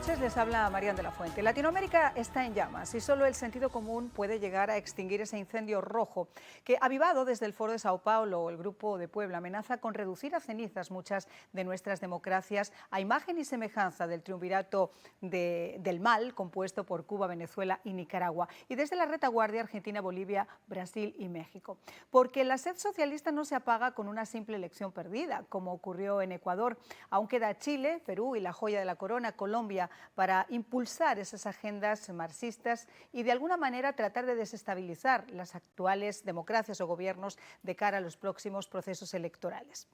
noches, les habla Marian de la Fuente. Latinoamérica está en llamas y solo el sentido común puede llegar a extinguir ese incendio rojo que, avivado desde el Foro de Sao Paulo o el Grupo de Puebla, amenaza con reducir a cenizas muchas de nuestras democracias a imagen y semejanza del triunvirato del mal compuesto por Cuba, Venezuela y Nicaragua, y desde la retaguardia Argentina, Bolivia, Brasil y México. Porque la sed socialista no se apaga con una simple elección perdida, como ocurrió en Ecuador. Aún queda Chile, Perú y la joya de la corona, Colombia, para impulsar esas agendas marxistas y de alguna manera tratar de desestabilizar las actuales democracias o gobiernos de cara a los próximos procesos electorales.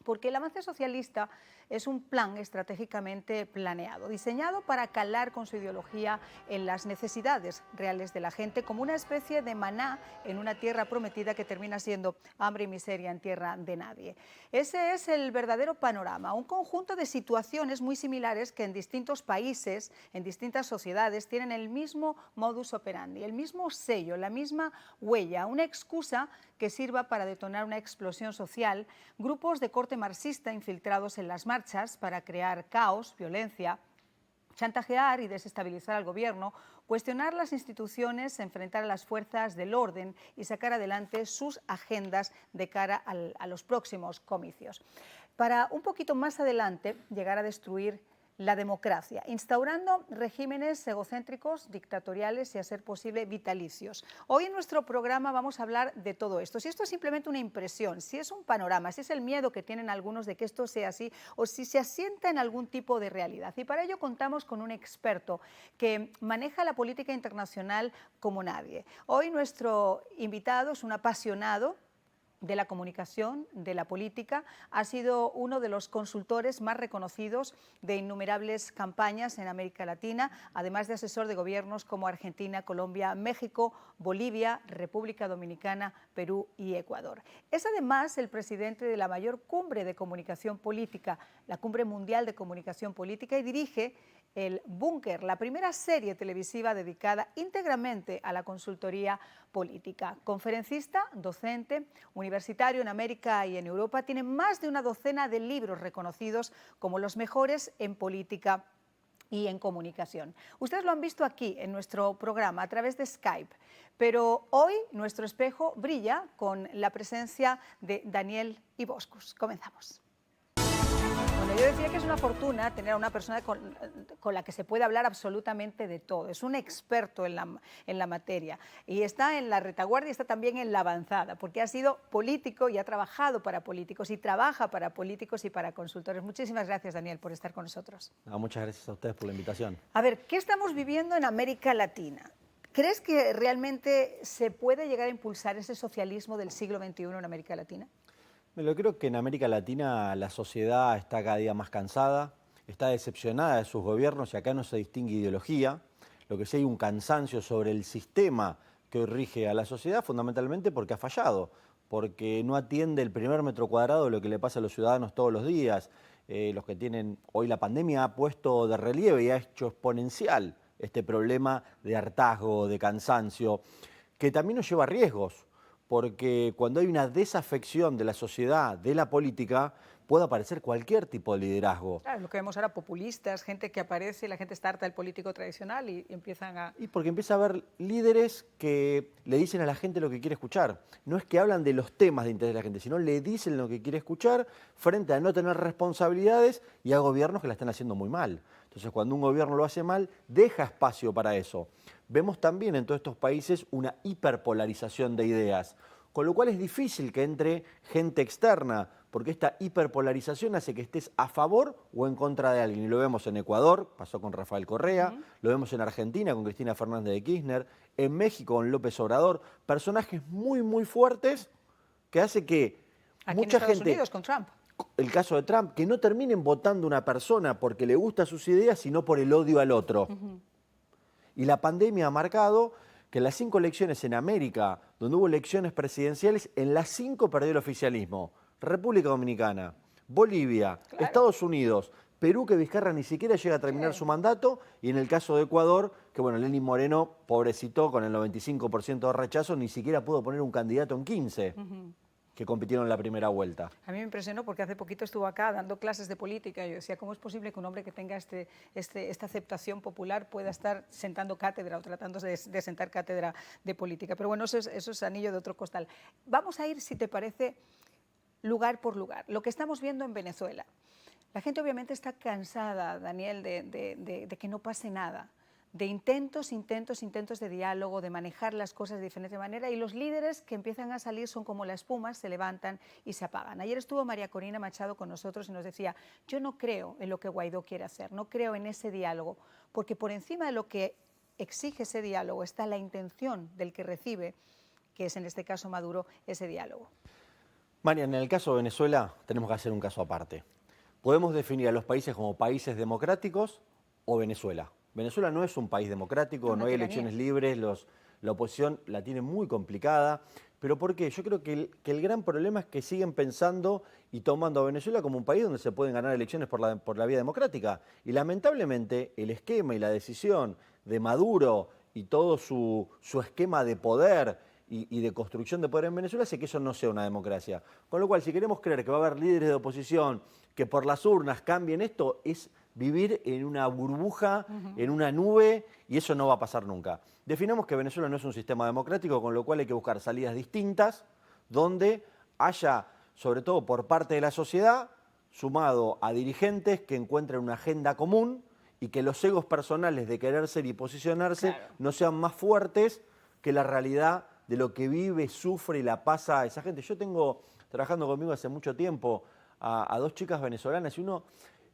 Porque el avance socialista es un plan estratégicamente planeado, diseñado para calar con su ideología en las necesidades reales de la gente, como una especie de maná en una tierra prometida que termina siendo hambre y miseria en tierra de nadie. Ese es el verdadero panorama, un conjunto de situaciones muy similares que en distintos países, en distintas sociedades, tienen el mismo modus operandi, el mismo sello, la misma huella, una excusa que sirva para detonar una explosión social, grupos de corte marxista infiltrados en las marchas para crear caos, violencia, chantajear y desestabilizar al gobierno, cuestionar las instituciones, enfrentar a las fuerzas del orden y sacar adelante sus agendas de cara a los próximos comicios. Para un poquito más adelante llegar a destruir la democracia, instaurando regímenes egocéntricos, dictatoriales y, a ser posible, vitalicios. Hoy en nuestro programa vamos a hablar de todo esto. Si esto es simplemente una impresión, si es un panorama, si es el miedo que tienen algunos de que esto sea así o si se asienta en algún tipo de realidad. Y para ello contamos con un experto que maneja la política internacional como nadie. Hoy nuestro invitado es un apasionado de la comunicación, de la política, ha sido uno de los consultores más reconocidos de innumerables campañas en América Latina, además de asesor de gobiernos como Argentina, Colombia, México, Bolivia, República Dominicana, Perú y Ecuador. Es además el presidente de la mayor cumbre de comunicación política, la Cumbre Mundial de Comunicación Política, y dirige El Búnker, la primera serie televisiva dedicada íntegramente a la consultoría política. Conferencista, docente, universitario en América y en Europa, tiene más de una docena de libros reconocidos como los mejores en política y en comunicación. Ustedes lo han visto aquí en nuestro programa a través de Skype, pero hoy nuestro espejo brilla con la presencia de Daniel Iboscus. Comenzamos. Bueno, yo decía que es una fortuna tener a una persona con la que se puede hablar absolutamente de todo. Es un experto en la materia y está en la retaguardia y está también en la avanzada, porque ha sido político y ha trabajado para políticos y trabaja para políticos y para consultores. Muchísimas gracias, Daniel, por estar con nosotros. Muchas gracias a ustedes por la invitación. A ver, ¿qué estamos viviendo en América Latina? ¿Crees que realmente se puede llegar a impulsar ese socialismo del siglo XXI en América Latina? Yo creo que en América Latina la sociedad está cada día más cansada, está decepcionada de sus gobiernos y acá no se distingue ideología. Lo que sí hay un cansancio sobre el sistema que hoy rige a la sociedad, fundamentalmente porque ha fallado, porque no atiende el primer metro cuadrado de lo que le pasa a los ciudadanos todos los días. Los que tienen hoy la pandemia ha puesto de relieve y ha hecho exponencial este problema de hartazgo, de cansancio, que también nos lleva a riesgos. Porque cuando hay una desafección de la sociedad, de la política, puede aparecer cualquier tipo de liderazgo. Claro, lo que vemos ahora, populistas, gente que aparece y la gente está harta del político tradicional y empiezan a... Y porque empieza a haber líderes que le dicen a la gente lo que quiere escuchar. No es que hablan de los temas de interés de la gente, sino le dicen lo que quiere escuchar frente a no tener responsabilidades y a gobiernos que la están haciendo muy mal. Entonces, cuando un gobierno lo hace mal, deja espacio para eso. Vemos también en todos estos países una hiperpolarización de ideas, con lo cual es difícil que entre gente externa, porque esta hiperpolarización hace que estés a favor o en contra de alguien. Y lo vemos en Ecuador, pasó con Rafael Correa, lo vemos en Argentina con Cristina Fernández de Kirchner, en México con López Obrador, personajes muy, muy fuertes que hace que aquí mucha en Estados gente... Unidos con Trump. El caso de Trump, que no terminen votando una persona porque le gustan sus ideas, sino por el odio al otro. Y la pandemia ha marcado que en las 5 elecciones en América, donde hubo elecciones presidenciales, en las 5 perdió el oficialismo. República Dominicana, Bolivia, Claro. Estados Unidos, Perú, que Vizcarra ni siquiera llega a terminar su mandato, y en el caso de Ecuador, que bueno, Lenín Moreno, pobrecito, con el 95% de rechazo, ni siquiera pudo poner un candidato en 15. que compitieron en la primera vuelta. A mí me impresionó porque hace poquito estuvo acá dando clases de política y yo decía, ¿cómo es posible que un hombre que tenga esta aceptación popular pueda estar sentando cátedra o tratando de sentar cátedra de política? Pero bueno, eso es anillo de otro costal. Vamos a ir, si te parece, lugar por lugar. Lo que estamos viendo en Venezuela. La gente obviamente está cansada, Daniel, de que no pase nada, de intentos de diálogo, de manejar las cosas de diferente manera, y los líderes que empiezan a salir son como la espuma, se levantan y se apagan. Ayer estuvo María Corina Machado con nosotros y nos decía, yo no creo en lo que Guaidó quiere hacer, no creo en ese diálogo, porque por encima de lo que exige ese diálogo está la intención del que recibe, que es en este caso Maduro, ese diálogo. María, en el caso de Venezuela tenemos que hacer un caso aparte. Podemos definir a los países como países democráticos o Venezuela. Venezuela no es un país democrático, no hay elecciones libres, la oposición la tiene muy complicada. ¿Pero por qué? Yo creo que el gran problema es que siguen pensando y tomando a Venezuela como un país donde se pueden ganar elecciones por la vía democrática. Y lamentablemente el esquema y la decisión de Maduro y todo su esquema de poder y de construcción de poder en Venezuela hace que eso no sea una democracia. Con lo cual, si queremos creer que va a haber líderes de oposición que por las urnas cambien esto, es vivir en una burbuja, en una nube, y eso no va a pasar nunca. Definamos que Venezuela no es un sistema democrático, con lo cual hay que buscar salidas distintas, donde haya, sobre todo por parte de la sociedad, sumado a dirigentes que encuentren una agenda común y que los egos personales de querer ser y posicionarse no sean más fuertes que la realidad de lo que vive, sufre y la pasa esa gente. Yo tengo trabajando conmigo hace mucho tiempo a dos chicas venezolanas y uno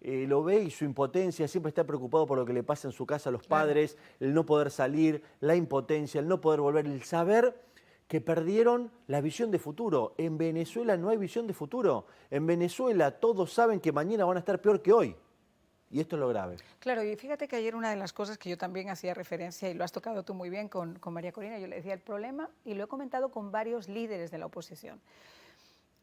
lo ve y su impotencia, siempre está preocupado por lo que le pasa en su casa a los padres, el no poder salir, la impotencia, el no poder volver, el saber que perdieron la visión de futuro. En Venezuela no hay visión de futuro. En Venezuela todos saben que mañana van a estar peor que hoy. Y esto es lo grave. Claro, y fíjate que ayer una de las cosas que yo también hacía referencia, y lo has tocado tú muy bien con María Corina, yo le decía el problema, y lo he comentado con varios líderes de la oposición.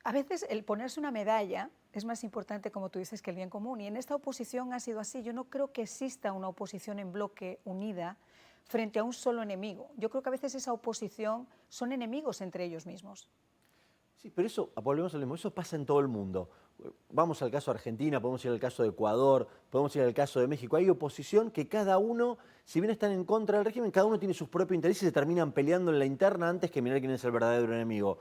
A veces el ponerse una medalla es más importante, como tú dices, que el bien común. Y en esta oposición ha sido así. Yo no creo que exista una oposición en bloque unida frente a un solo enemigo. Yo creo que a veces esa oposición son enemigos entre ellos mismos. Sí, pero eso, volvemos al mismo, eso pasa en todo el mundo. Vamos al caso de Argentina, podemos ir al caso de Ecuador, podemos ir al caso de México. Hay oposición que cada uno, si bien están en contra del régimen, cada uno tiene sus propios intereses y se terminan peleando en la interna antes que mirar quién es el verdadero enemigo.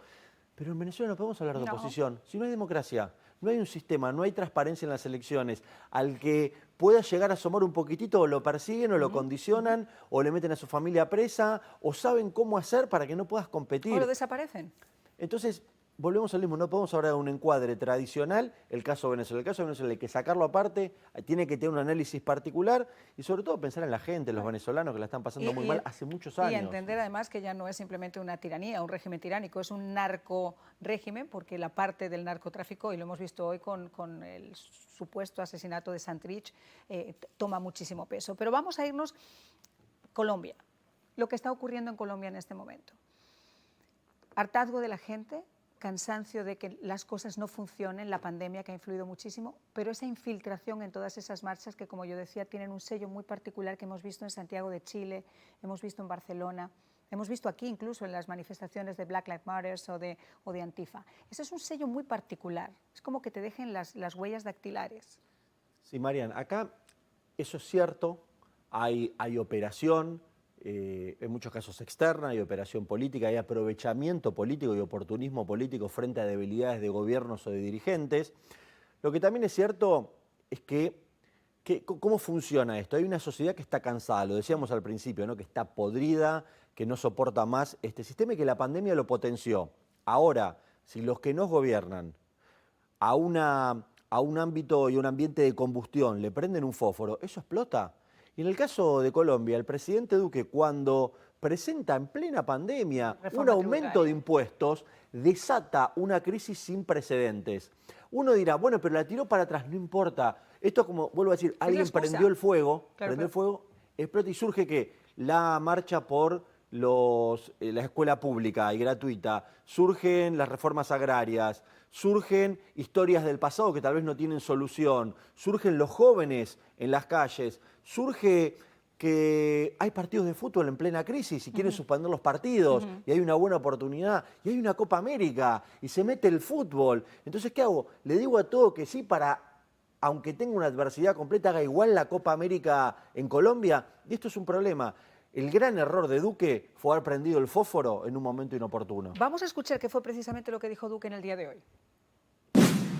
Pero en Venezuela no podemos hablar de oposición. Si no hay democracia, no hay un sistema, no hay transparencia en las elecciones, al que pueda llegar a asomar un poquitito o lo persiguen o lo condicionan o le meten a su familia presa o saben cómo hacer para que no puedas competir. O lo desaparecen. Entonces, volvemos al mismo, no podemos hablar de un encuadre tradicional, el caso de Venezuela. El caso de Venezuela hay que sacarlo aparte, tiene que tener un análisis particular y sobre todo pensar en la gente, los venezolanos que la están pasando muy mal hace muchos años. Y entender además que ya no es simplemente una tiranía, un régimen tiránico, es un narco-régimen, porque la parte del narcotráfico, y lo hemos visto hoy con el supuesto asesinato de Santrich, toma muchísimo peso. Pero vamos a irnos a Colombia, lo que está ocurriendo en Colombia en este momento. Hartazgo de la gente, cansancio de que las cosas no funcionen, la pandemia que ha influido muchísimo, pero esa infiltración en todas esas marchas que, como yo decía, tienen un sello muy particular que hemos visto en Santiago de Chile, hemos visto en Barcelona, hemos visto aquí incluso en las manifestaciones de Black Lives Matter o de Antifa. Ese es un sello muy particular, es como que te dejen las huellas dactilares. Sí, Marian, acá eso es cierto, hay operación, en muchos casos externa, hay operación política, hay aprovechamiento político y oportunismo político frente a debilidades de gobiernos o de dirigentes. Lo que también es cierto es que ¿cómo funciona esto? Hay una sociedad que está cansada, lo decíamos al principio, ¿no? Que está podrida, que no soporta más este sistema y que la pandemia lo potenció. Ahora, si los que nos gobiernan a un ámbito y un ambiente de combustión le prenden un fósforo, eso explota. Y en el caso de Colombia, el presidente Duque, cuando presenta en plena pandemia un aumento de impuestos, desata una crisis sin precedentes. Uno dirá, bueno, pero la tiró para atrás, no importa. Esto, como vuelvo a decir, alguien prendió el fuego, explota y surge que la marcha por la escuela pública y gratuita, surgen las reformas agrarias, surgen historias del pasado que tal vez no tienen solución, surgen los jóvenes en las calles, surge que hay partidos de fútbol en plena crisis y quieren suspender los partidos y hay una buena oportunidad y hay una Copa América y se mete el fútbol. Entonces, ¿qué hago? Le digo a todo que sí para, aunque tenga una adversidad completa, haga igual la Copa América en Colombia. Y esto es un problema. El gran error de Duque fue haber prendido el fósforo en un momento inoportuno. Vamos a escuchar qué fue precisamente lo que dijo Duque en el día de hoy.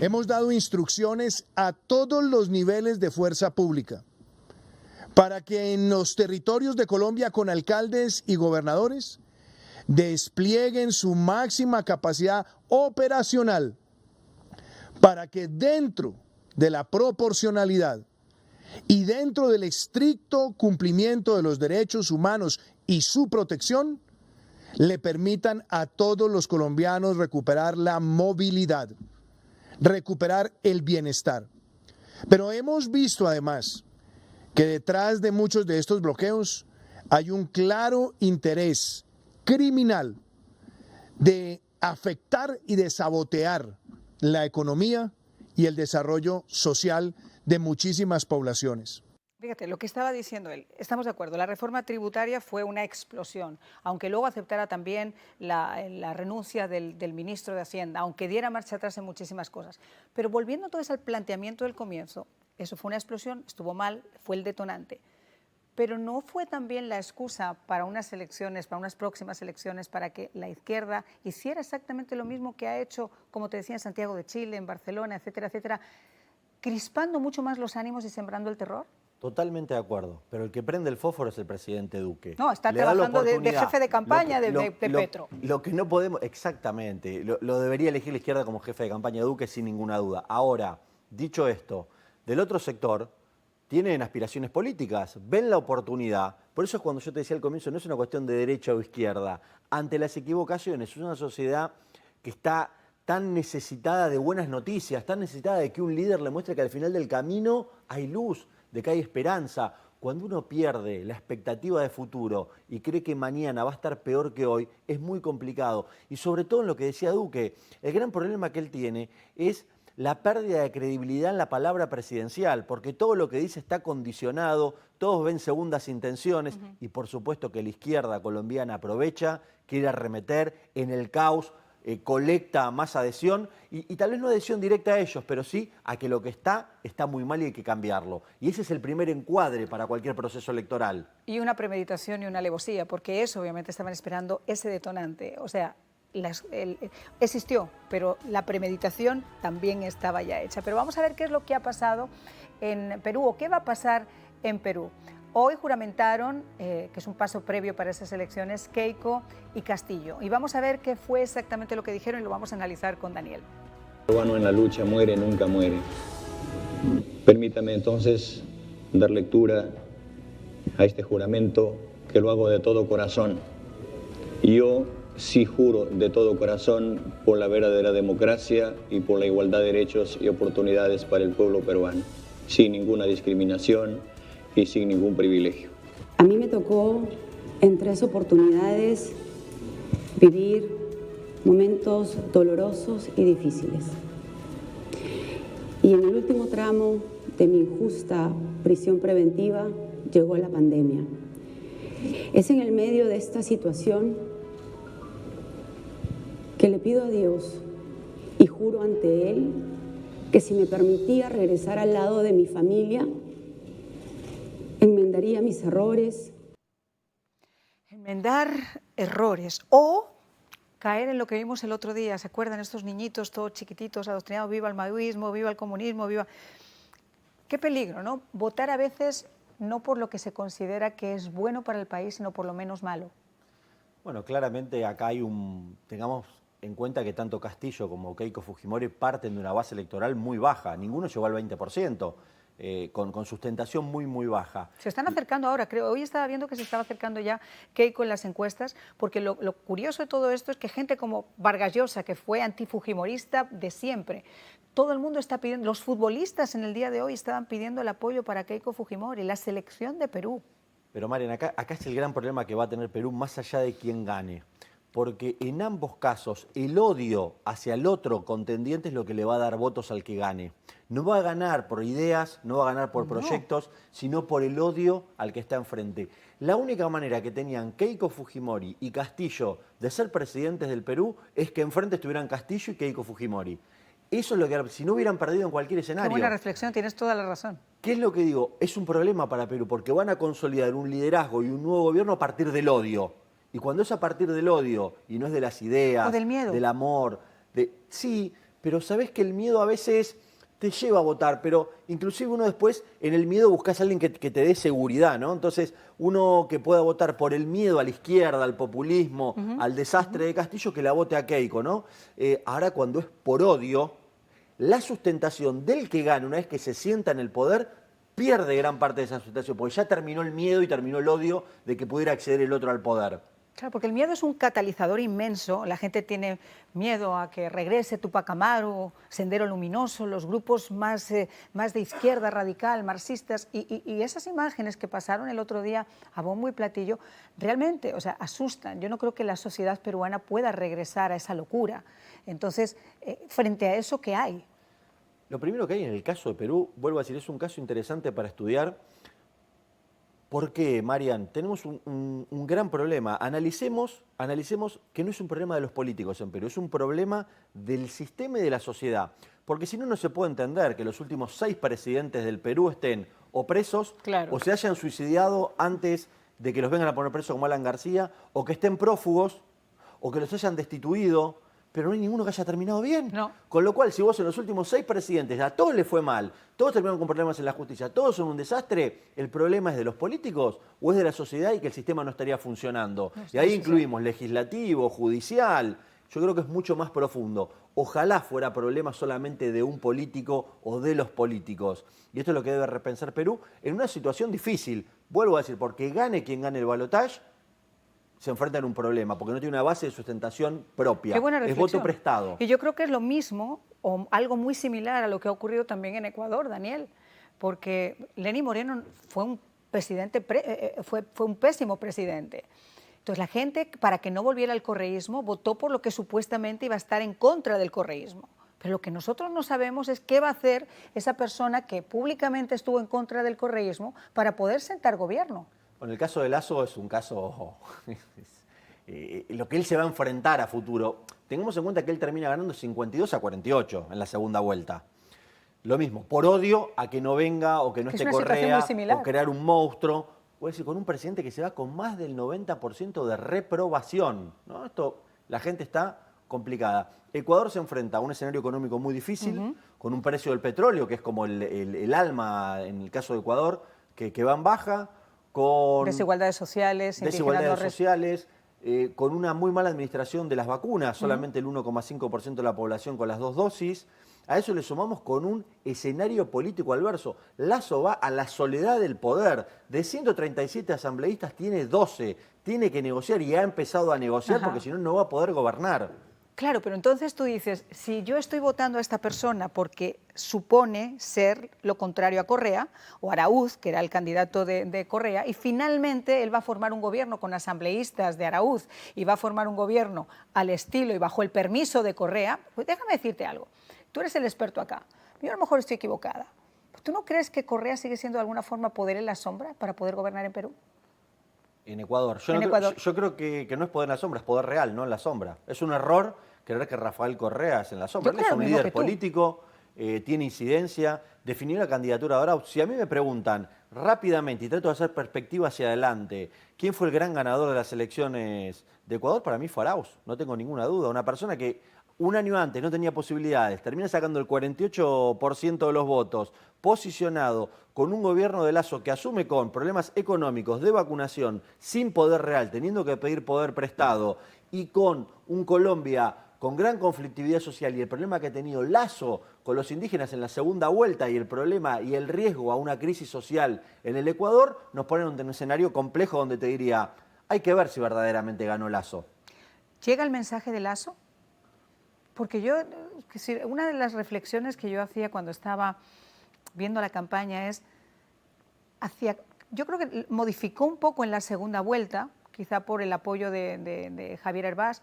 Hemos dado instrucciones a todos los niveles de fuerza pública para que en los territorios de Colombia con alcaldes y gobernadores desplieguen su máxima capacidad operacional para que dentro de la proporcionalidad y dentro del estricto cumplimiento de los derechos humanos y su protección, le permitan a todos los colombianos recuperar la movilidad, recuperar el bienestar. Pero hemos visto además que detrás de muchos de estos bloqueos hay un claro interés criminal de afectar y de sabotear la economía y el desarrollo social de muchísimas poblaciones. Fíjate, lo que estaba diciendo él, estamos de acuerdo, la reforma tributaria fue una explosión, aunque luego aceptara también la renuncia del ministro de Hacienda, aunque diera marcha atrás en muchísimas cosas. Pero volviendo entonces al planteamiento del comienzo, eso fue una explosión, estuvo mal, fue el detonante. Pero no fue también la excusa para unas elecciones, para unas próximas elecciones, para que la izquierda hiciera exactamente lo mismo que ha hecho, como te decía, en Santiago de Chile, en Barcelona, etcétera, etcétera, crispando mucho más los ánimos y sembrando el terror. Totalmente de acuerdo, pero el que prende el fósforo es el presidente Duque. No, está trabajando de jefe de campaña de Petro. Lo que no podemos, exactamente, lo debería elegir la izquierda como jefe de campaña de Duque sin ninguna duda. Ahora, dicho esto, del otro sector tienen aspiraciones políticas, ven la oportunidad. Por eso es cuando yo te decía al comienzo, no es una cuestión de derecha o izquierda. Ante las equivocaciones, es una sociedad que está tan necesitada de buenas noticias, tan necesitada de que un líder le muestre que al final del camino hay luz, de que hay esperanza. Cuando uno pierde la expectativa de futuro y cree que mañana va a estar peor que hoy, es muy complicado. Y sobre todo en lo que decía Duque, el gran problema que él tiene es la pérdida de credibilidad en la palabra presidencial, porque todo lo que dice está condicionado, todos ven segundas intenciones y por supuesto que la izquierda colombiana aprovecha, quiere arremeter en el caos, colecta más adhesión y tal vez no adhesión directa a ellos, pero sí a que lo que está muy mal y hay que cambiarlo. Y ese es el primer encuadre para cualquier proceso electoral. Y una premeditación y una alevosía, porque eso obviamente estaban esperando ese detonante. O sea, existió, pero la premeditación también estaba ya hecha. Pero vamos a ver qué es lo que ha pasado en Perú o qué va a pasar en Perú. Hoy juramentaron, que es un paso previo para esas elecciones, Keiko y Castillo. Y vamos a ver qué fue exactamente lo que dijeron y lo vamos a analizar con Daniel. El peruano en la lucha muere, nunca muere. Permítame entonces dar lectura a este juramento que lo hago de todo corazón. Yo sí juro de todo corazón por la verdadera democracia y por la igualdad de derechos y oportunidades para el pueblo peruano, sin ninguna discriminación y sin ningún privilegio. A mí me tocó en 3 oportunidades vivir momentos dolorosos y difíciles. Y en el último tramo de mi injusta prisión preventiva llegó la pandemia. Es en el medio de esta situación que le pido a Dios y juro ante Él que si me permitía regresar al lado de mi familia, enmendaría mis errores. Enmendar errores o caer en lo que vimos el otro día. ¿Se acuerdan estos niñitos todos chiquititos, adoctrinados, viva el maoísmo, viva el comunismo, viva... Qué peligro, ¿no? Votar a veces no por lo que se considera que es bueno para el país, sino por lo menos malo. Bueno, claramente acá hay tengamos en cuenta que tanto Castillo como Keiko Fujimori parten de una base electoral muy baja. Ninguno llegó al 20%. Con sustentación muy baja. Se están acercando ahora, creo. Hoy estaba viendo que se estaba acercando ya Keiko en las encuestas, porque lo curioso de todo esto es que gente como Vargas Llosa, que fue antifujimorista de siempre, todo el mundo está pidiendo, los futbolistas en el día de hoy estaban pidiendo el apoyo para Keiko Fujimori, la selección de Perú. Pero Marian, acá es el gran problema que va a tener Perú más allá de quién gane. porque en ambos casos el odio hacia el otro contendiente es lo que le va a dar votos al que gane. No va a ganar por ideas, no va a ganar por proyectos, sino por el odio al que está enfrente. La única manera que tenían Keiko Fujimori y Castillo de ser presidentes del Perú es que enfrente estuvieran Castillo y Keiko Fujimori. Eso es lo que, si no hubieran perdido en cualquier escenario. Qué buena reflexión, tienes toda la razón. ¿Qué es lo que digo? Es un problema para Perú, porque van a consolidar un liderazgo y un nuevo gobierno a partir del odio. Y cuando es a partir del odio, y no es de las ideas, o del miedo, del amor, sí, pero sabés que el miedo a veces te lleva a votar, pero inclusive uno después en el miedo buscas a alguien que te dé seguridad, ¿no? Entonces, uno que pueda votar por el miedo a la izquierda, al populismo, al desastre de Castillo, que la vote a Keiko, ¿no? Ahora cuando es por odio, la sustentación del que gana una vez que se sienta en el poder pierde gran parte de esa sustentación, porque ya terminó el miedo y terminó el odio de que pudiera acceder el otro al poder. Claro, porque el miedo es un catalizador inmenso. La gente tiene miedo a que regrese Tupac Amaru, Sendero Luminoso, los grupos más de izquierda radical, marxistas, y esas imágenes que pasaron el otro día a bombo y platillo realmente, o sea, asustan. Yo no creo que la sociedad peruana pueda regresar a esa locura. Entonces, frente a eso, ¿qué hay? Lo primero que hay en el caso de Perú, vuelvo a decir, es un caso interesante para estudiar. ¿Por qué, Marian? Tenemos un gran problema. Analicemos que no es un problema de los políticos en Perú, es un problema del sistema y de la sociedad. Porque si no, no se puede entender que los últimos 6 presidentes del Perú estén o presos, claro, o se hayan suicidado antes de que los vengan a poner presos como Alan García, o que estén prófugos, o que los hayan destituido, pero no hay ninguno que haya terminado bien. No. Con lo cual, si vos en los últimos 6 presidentes a todos les fue mal, todos terminaron con problemas en la justicia, todos son un desastre, ¿el problema es de los políticos o es de la sociedad y que el sistema no estaría funcionando? Y ahí incluimos legislativo, judicial. Yo creo que es mucho más profundo. Ojalá fuera problema solamente de un político o de los políticos. Y esto es lo que debe repensar Perú en una situación difícil. Vuelvo a decir, porque gane quien gane el balotaje, se enfrentan a un problema, porque no tiene una base de sustentación propia. Qué buena reflexión. Es voto prestado. Y yo creo que es lo mismo, o algo muy similar a lo que ha ocurrido también en Ecuador, Daniel, porque Lenín Moreno fue un presidente, fue un pésimo presidente. Entonces la gente, para que no volviera al correísmo, votó por lo que supuestamente iba a estar en contra del correísmo. Pero lo que nosotros no sabemos es qué va a hacer esa persona que públicamente estuvo en contra del correísmo para poder sentar gobierno. Bueno, el caso de Lasso es un caso, lo que él se va a enfrentar a futuro. Tengamos en cuenta que él termina ganando 52-48 en la segunda vuelta. Lo mismo, por odio a que no venga o que no esté Correa, o crear un monstruo. O decir, con un presidente que se va con más del 90% de reprobación, ¿no? Esto, la gente está complicada. Ecuador se enfrenta a un escenario económico muy difícil, con un precio del petróleo, que es como el alma en el caso de Ecuador, que va en baja, con desigualdades sociales, con una muy mala administración de las vacunas, solamente el 1,5% de la población con las 2 dosis. A eso le sumamos con un escenario político adverso. Lasso va a la soledad del poder. De 137 asambleístas tiene 12. Tiene que negociar y ha empezado a negociar porque si no, no va a poder gobernar. Claro, pero entonces tú dices, si yo estoy votando a esta persona porque supone ser lo contrario a Correa, o Araúz, que era el candidato de Correa, y finalmente él va a formar un gobierno con asambleístas de Araúz y va a formar un gobierno al estilo y bajo el permiso de Correa, pues déjame decirte algo. Tú eres el experto acá. Yo a lo mejor estoy equivocada. ¿Tú no crees que Correa sigue siendo de alguna forma poder en la sombra para poder gobernar en Perú? En Ecuador. Yo creo que no es poder en la sombra, es poder real, no en la sombra. Es un error creer que Rafael Correa es en la sombra. Él es un líder político, tiene incidencia, definió la candidatura de Arauz. Si a mí me preguntan rápidamente, y trato de hacer perspectiva hacia adelante, ¿quién fue el gran ganador de las elecciones de Ecuador? Para mí fue Arauz, no tengo ninguna duda. Una persona que un año antes no tenía posibilidades, termina sacando el 48% de los votos, posicionado con un gobierno de Lasso que asume con problemas económicos, de vacunación, sin poder real, teniendo que pedir poder prestado, y con un Colombia con gran conflictividad social y el problema que ha tenido Lasso con los indígenas en la segunda vuelta y el problema y el riesgo a una crisis social en el Ecuador, nos ponen en un escenario complejo donde te diría, hay que ver si verdaderamente ganó Lasso. ¿Llega el mensaje de Lasso? Porque yo, una de las reflexiones que yo hacía cuando estaba viendo la campaña es, yo creo que modificó un poco en la segunda vuelta, quizá por el apoyo de Javier Hervás,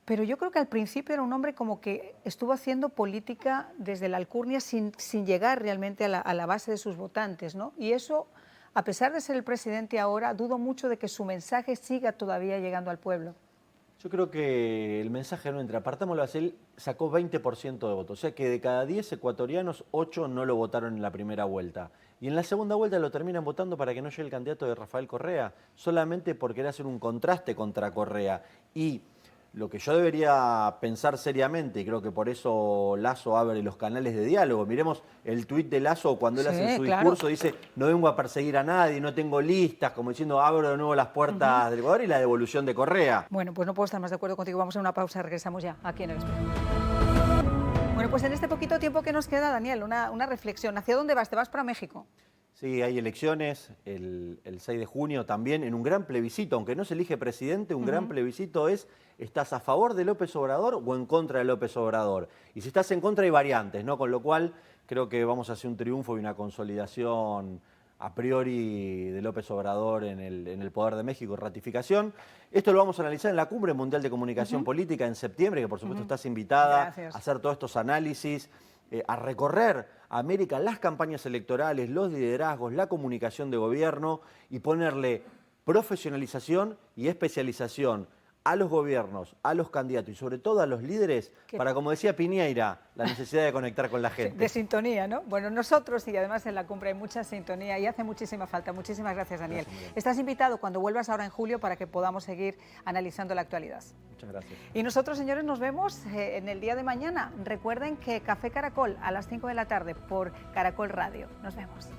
pero yo creo que al principio era un hombre como que estuvo haciendo política desde la alcurnia sin llegar realmente a la base de sus votantes, ¿no? Y eso, a pesar de ser el presidente ahora, dudo mucho de que su mensaje siga todavía llegando al pueblo. Yo creo que el mensaje no entra. Apartámoslo así, él sacó 20% de votos. O sea que de cada 10 ecuatorianos, 8 no lo votaron en la primera vuelta. Y en la segunda vuelta lo terminan votando para que no llegue el candidato de Rafael Correa, solamente por querer hacer un contraste contra Correa. Y lo que yo debería pensar seriamente, y creo que por eso Lasso abre los canales de diálogo. Miremos el tuit de Lasso cuando él hace su discurso, dice: no vengo a perseguir a nadie, no tengo listas, como diciendo abro de nuevo las puertas del Ecuador, y la devolución de Correa. Bueno, pues no puedo estar más de acuerdo contigo. Vamos a una pausa, regresamos ya aquí en El Espejo. Bueno, pues en este poquito tiempo que nos queda, Daniel, una reflexión. ¿Hacia dónde vas? ¿Te vas para México? Sí, hay elecciones el 6 de junio también, en un gran plebiscito, aunque no se elige presidente, un gran plebiscito es: ¿estás a favor de López Obrador o en contra de López Obrador? Y si estás en contra hay variantes, ¿no? Con lo cual creo que vamos a hacer un triunfo y una consolidación a priori de López Obrador en el poder de México, ratificación. Esto lo vamos a analizar en la Cumbre Mundial de Comunicación Política en septiembre, que por supuesto estás invitada a hacer todos estos análisis, a recorrer América, las campañas electorales, los liderazgos, la comunicación de gobierno, y ponerle profesionalización y especialización a los gobiernos, a los candidatos y sobre todo a los líderes para, como decía Piñeira, la necesidad de conectar con la gente. De sintonía, ¿no? Bueno, nosotros, y además en la cumbre hay mucha sintonía y hace muchísima falta. Muchísimas gracias, Daniel. Gracias, estás invitado cuando vuelvas ahora en julio para que podamos seguir analizando la actualidad. Muchas gracias. Y nosotros, señores, nos vemos en el día de mañana. Recuerden que Café Caracol a las 5 de la tarde por Caracol Radio. Nos vemos.